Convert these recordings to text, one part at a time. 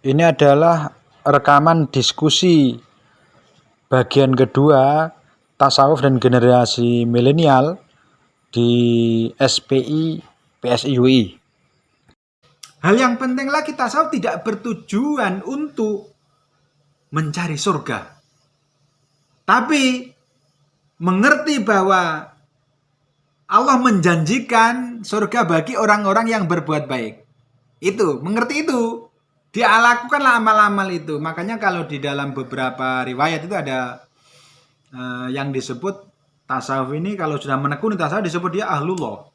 Ini adalah rekaman diskusi bagian kedua tasawuf dan generasi milenial di SPI PSIUI. Hal yang penting lagi, tasawuf tidak bertujuan untuk mencari surga, tapi mengerti bahwa Allah menjanjikan surga bagi orang-orang yang berbuat baik. Itu, mengerti itu. Dia lakukanlah amal-amal itu. Makanya kalau di dalam beberapa riwayat itu ada yang disebut tasawuf ini, kalau sudah menekuni tasawuf disebut dia ahlullah.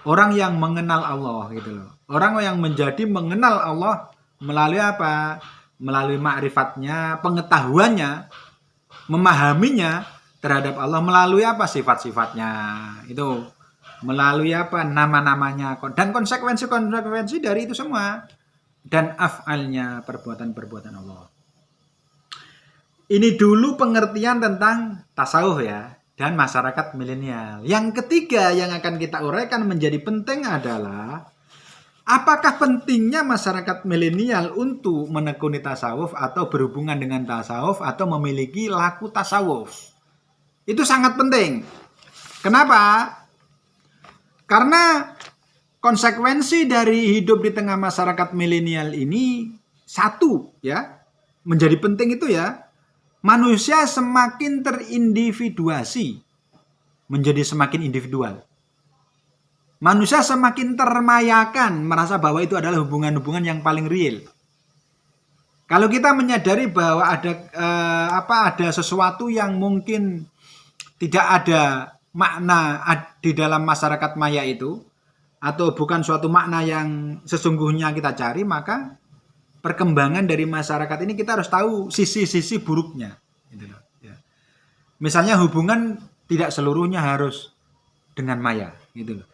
Orang yang mengenal Allah gitu loh. Orang yang menjadi mengenal Allah melalui apa? Melalui ma'rifatnya, pengetahuannya, memahaminya terhadap Allah melalui apa? Sifat-sifatnya. Itu melalui apa? Nama-namanya dan konsekuensi-konsekuensi dari itu semua. Dan af'alnya, perbuatan-perbuatan Allah. Ini dulu pengertian tentang tasawuf ya, dan masyarakat milenial. Yang ketiga yang akan kita uraikan menjadi penting adalah apakah pentingnya masyarakat milenial untuk menekuni tasawuf atau berhubungan dengan tasawuf atau memiliki laku tasawuf. Itu sangat penting. Kenapa? Karena konsekuensi dari hidup di tengah masyarakat milenial ini satu ya, menjadi penting itu ya, manusia semakin terindividuasi, menjadi semakin individual. Manusia semakin termayakan, merasa bahwa itu adalah hubungan-hubungan yang paling real. Kalau kita menyadari bahwa ada sesuatu yang mungkin tidak ada makna di dalam masyarakat maya itu, atau bukan suatu makna yang sesungguhnya kita cari, maka perkembangan dari masyarakat ini kita harus tahu sisi-sisi buruknya. Gitu loh, ya. Misalnya hubungan tidak seluruhnya harus dengan maya, gitu loh.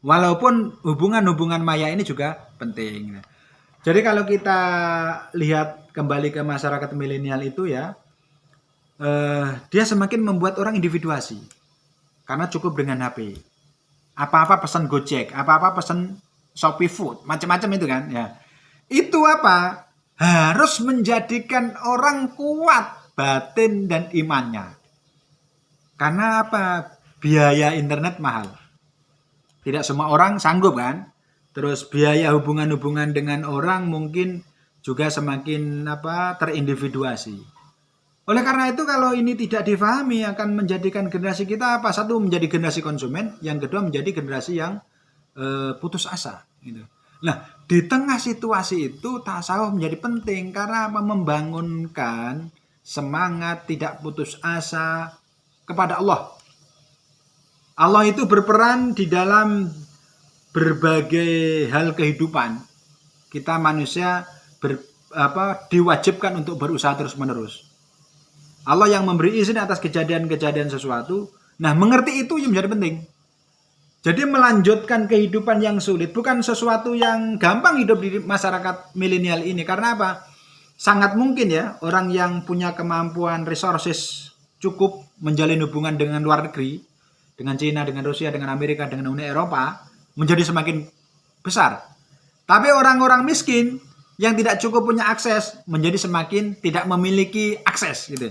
Walaupun hubungan-hubungan maya ini juga penting. Jadi kalau kita lihat kembali ke masyarakat milenial itu ya, dia semakin membuat orang individuasi karena cukup dengan HP. Apa-apa pesan Gojek, apa-apa pesan Shopee Food, macam-macam itu kan ya. Itu apa? Harus menjadikan orang kuat batin dan imannya. Karena apa? Biaya internet mahal. Tidak semua orang sanggup kan? Terus biaya hubungan-hubungan dengan orang mungkin juga semakin terindividuasi. Oleh karena itu kalau ini tidak difahami akan menjadikan generasi kita apa? Satu, menjadi generasi konsumen, yang kedua menjadi generasi yang putus asa gitu. Nah, di tengah situasi itu tasawuf menjadi penting karena membangunkan semangat tidak putus asa kepada Allah. Allah itu berperan di dalam berbagai hal kehidupan. Kita manusia diwajibkan untuk berusaha terus-menerus. Allah yang memberi izin atas kejadian-kejadian sesuatu. Nah, mengerti itu yang menjadi penting. Jadi melanjutkan kehidupan yang sulit bukan sesuatu yang gampang hidup di masyarakat milenial ini. Karena apa? Sangat mungkin ya orang yang punya kemampuan resources cukup menjalin hubungan dengan luar negeri, dengan Cina, dengan Rusia, dengan Amerika, dengan Uni Eropa, menjadi semakin besar. Tapi orang-orang miskin yang tidak cukup punya akses menjadi semakin tidak memiliki akses gitu.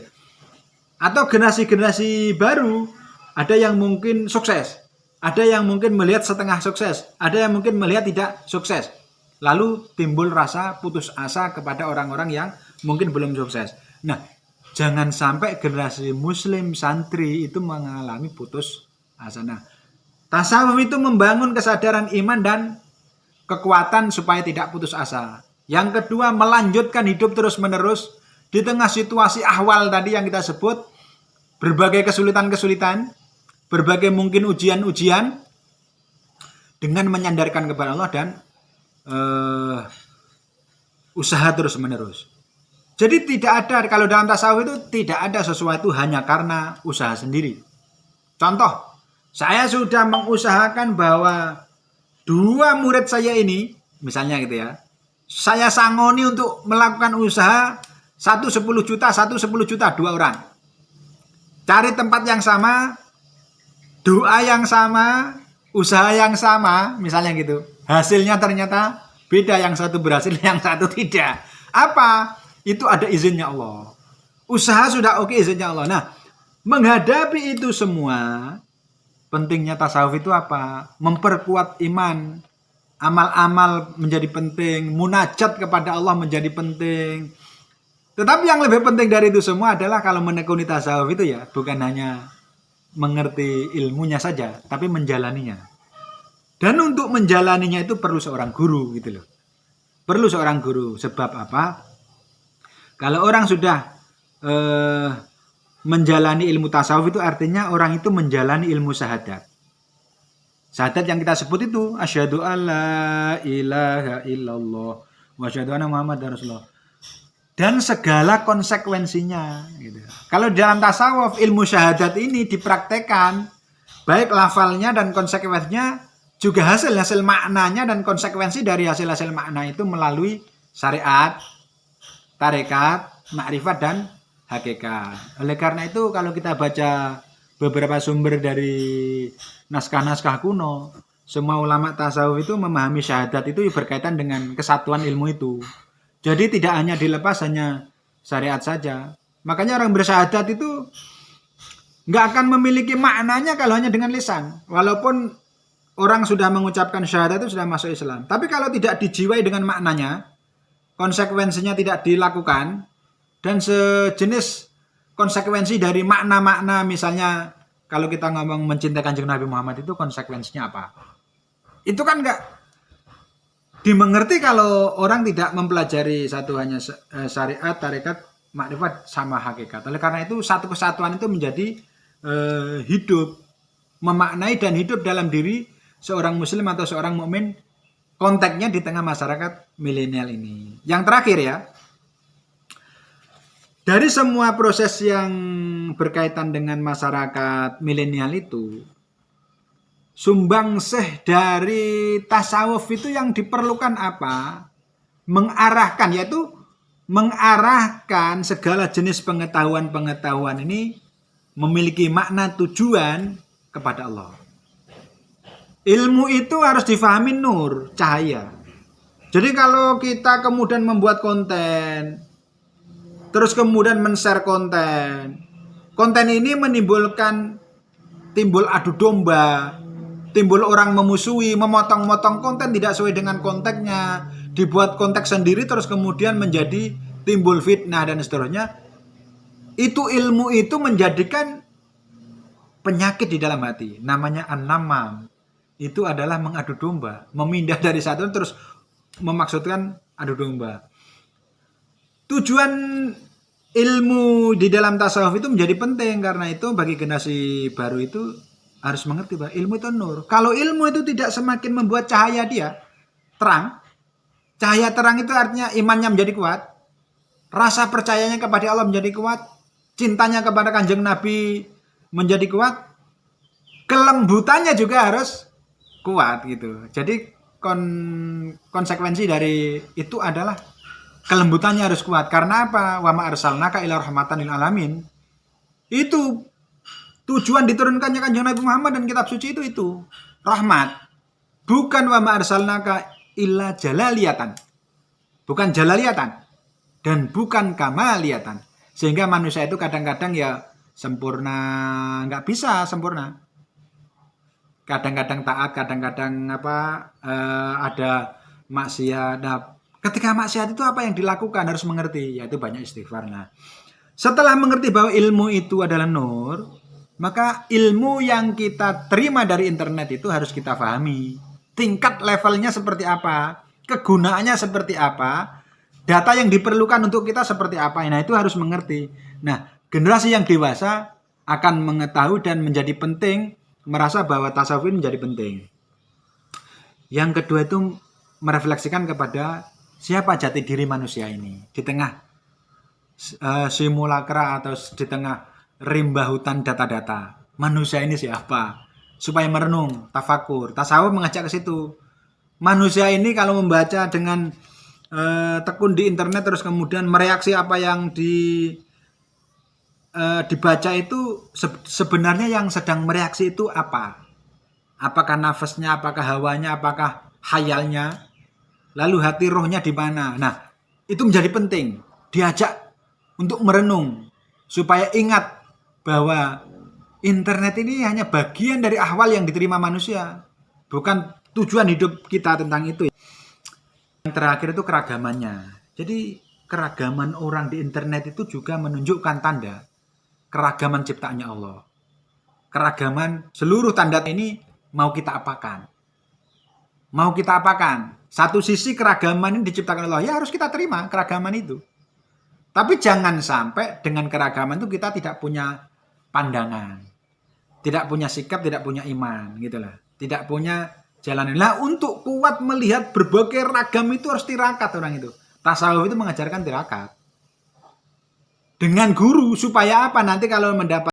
Atau generasi-generasi baru, ada yang mungkin sukses, ada yang mungkin melihat setengah sukses, ada yang mungkin melihat tidak sukses. Lalu timbul rasa putus asa kepada orang-orang yang mungkin belum sukses. Nah, jangan sampai generasi muslim santri itu mengalami putus asa. Nah, tasawuf itu membangun kesadaran iman dan kekuatan supaya tidak putus asa. Yang kedua, melanjutkan hidup terus-menerus di tengah situasi ahwal tadi yang kita sebut, berbagai kesulitan-kesulitan, berbagai mungkin ujian-ujian, dengan menyandarkan kepada Allah dan usaha terus-menerus. Jadi tidak ada, kalau dalam tasawuf itu tidak ada sesuatu hanya karena usaha sendiri. Contoh, saya sudah mengusahakan bahwa 2 murid saya ini, misalnya gitu ya, saya sangoni untuk melakukan usaha, satu 10 juta, 2 orang. Cari tempat yang sama, doa yang sama, usaha yang sama, misalnya gitu. Hasilnya ternyata beda, yang satu berhasil, yang satu tidak. Apa? Itu ada izinnya Allah. Usaha sudah oke, izinnya Allah. Nah, menghadapi itu semua, pentingnya tasawuf itu apa? Memperkuat iman. Amal-amal menjadi penting, munajat kepada Allah menjadi penting. Tetapi yang lebih penting dari itu semua adalah kalau menekuni tasawuf itu ya, bukan hanya mengerti ilmunya saja, tapi menjalaninya. Dan untuk menjalaninya itu perlu seorang guru gitu loh. Perlu seorang guru. Sebab apa? Kalau orang sudah menjalani ilmu tasawuf itu artinya orang itu menjalani ilmu syahadat. Syahadat yang kita sebut itu asyhadu alla ilaha illallah wa asyhadu anna muhammadar rasulullah. Dan segala konsekuensinya gitu. Kalau dalam tasawuf ilmu syahadat ini dipraktekkan, baik lafalnya dan konsekuensinya juga hasil maknanya dan konsekuensi dari hasil makna itu melalui syariat, tarekat, makrifat dan hakikat. Oleh karena itu kalau kita baca beberapa sumber dari naskah-naskah kuno, semua ulama tasawuf itu memahami syahadat itu berkaitan dengan kesatuan ilmu itu. Jadi tidak hanya dilepas hanya syariat saja. Makanya orang bersyahadat itu nggak akan memiliki maknanya kalau hanya dengan lisan. Walaupun orang sudah mengucapkan syahadat itu sudah masuk Islam. Tapi kalau tidak dijiwai dengan maknanya, konsekuensinya tidak dilakukan, dan sejenis konsekuensi dari makna-makna, misalnya kalau kita ngomong mencintai Kanjeng Nabi Muhammad itu konsekuensinya apa? Itu kan nggak dimengerti kalau orang tidak mempelajari satu hanya syariat, tarekat, makrifat sama hakikat. Oleh karena itu satu kesatuan itu menjadi hidup, memaknai dan hidup dalam diri seorang muslim atau seorang mukmin, konteksnya di tengah masyarakat milenial ini. Yang terakhir ya, dari semua proses yang berkaitan dengan masyarakat milenial itu, sumbangsih dari tasawuf itu yang diperlukan apa? Mengarahkan, yaitu mengarahkan segala jenis pengetahuan-pengetahuan ini memiliki makna tujuan kepada Allah. Ilmu itu harus difahami nur, cahaya. Jadi kalau kita kemudian membuat konten, terus kemudian men-share konten ini menimbulkan timbul adu domba, timbul orang memusuhi, memotong-motong konten tidak sesuai dengan konteksnya, dibuat konteks sendiri terus kemudian menjadi timbul fitnah dan seterusnya. Itu ilmu itu menjadikan penyakit di dalam hati, namanya an-namam. Itu adalah mengadu domba, memindah dari satu terus memaksudkan adu domba. Tujuan ilmu di dalam tasawuf itu menjadi penting, karena itu bagi generasi baru itu harus mengerti bahwa ilmu itu nur. Kalau ilmu itu tidak semakin membuat cahaya dia terang, cahaya terang itu artinya imannya menjadi kuat, rasa percayanya kepada Allah menjadi kuat, cintanya kepada Kanjeng Nabi menjadi kuat, kelembutannya juga harus kuat gitu. Jadi konsekuensi dari itu adalah kelembutannya harus kuat. Karena apa? Wa ma arsalnaka illa rahmatan lil alamin. Itu tujuan diturunkannya Kanjeng Nabi Muhammad dan kitab suci itu rahmat. Bukan wa ma arsalnaka illa jalaliyatan. Bukan jalaliyatan dan bukan kamaliyatan. Sehingga manusia itu kadang-kadang ya sempurna, nggak bisa sempurna. Kadang-kadang taat, kadang-kadang ada maksiat. Nah, ketika maksiat itu apa yang dilakukan harus mengerti, yaitu banyak istighfar. Nah, setelah mengerti bahwa ilmu itu adalah nur, maka ilmu yang kita terima dari internet itu harus kita pahami. Tingkat levelnya seperti apa, kegunaannya seperti apa, data yang diperlukan untuk kita seperti apa. Nah, itu harus mengerti. Nah, generasi yang dewasa akan mengetahui dan menjadi penting, merasa bahwa tasawuf ini menjadi penting. Yang kedua itu merefleksikan kepada siapa jati diri manusia ini di tengah simulakra atau di tengah rimba hutan data-data. Manusia ini siapa? Supaya merenung, tafakur. Tasawuf mengajak ke situ. Manusia ini kalau membaca dengan tekun di internet terus kemudian mereaksi apa yang dibaca itu, sebenarnya yang sedang mereaksi itu apa? Apakah nafasnya, apakah hawanya, apakah hayalnya? Lalu hati rohnya di mana? Nah, itu menjadi penting. Diajak untuk merenung supaya ingat bahwa internet ini hanya bagian dari ahwal yang diterima manusia, bukan tujuan hidup kita tentang itu. Yang terakhir itu keragamannya. Jadi keragaman orang di internet itu juga menunjukkan tanda keragaman ciptaannya Allah. Keragaman seluruh tanda ini mau kita apakan. Mau kita apakan. Satu sisi keragaman ini diciptakan Allah, ya harus kita terima keragaman itu. Tapi jangan sampai dengan keragaman itu kita tidak punya pandangan. Tidak punya sikap, tidak punya iman. Gitulah. Tidak punya jalan. Nah, untuk kuat melihat berbagai ragam itu harus tirakat orang itu. Tasawuf itu mengajarkan tirakat. Dengan guru supaya apa? Nanti kalau mendapat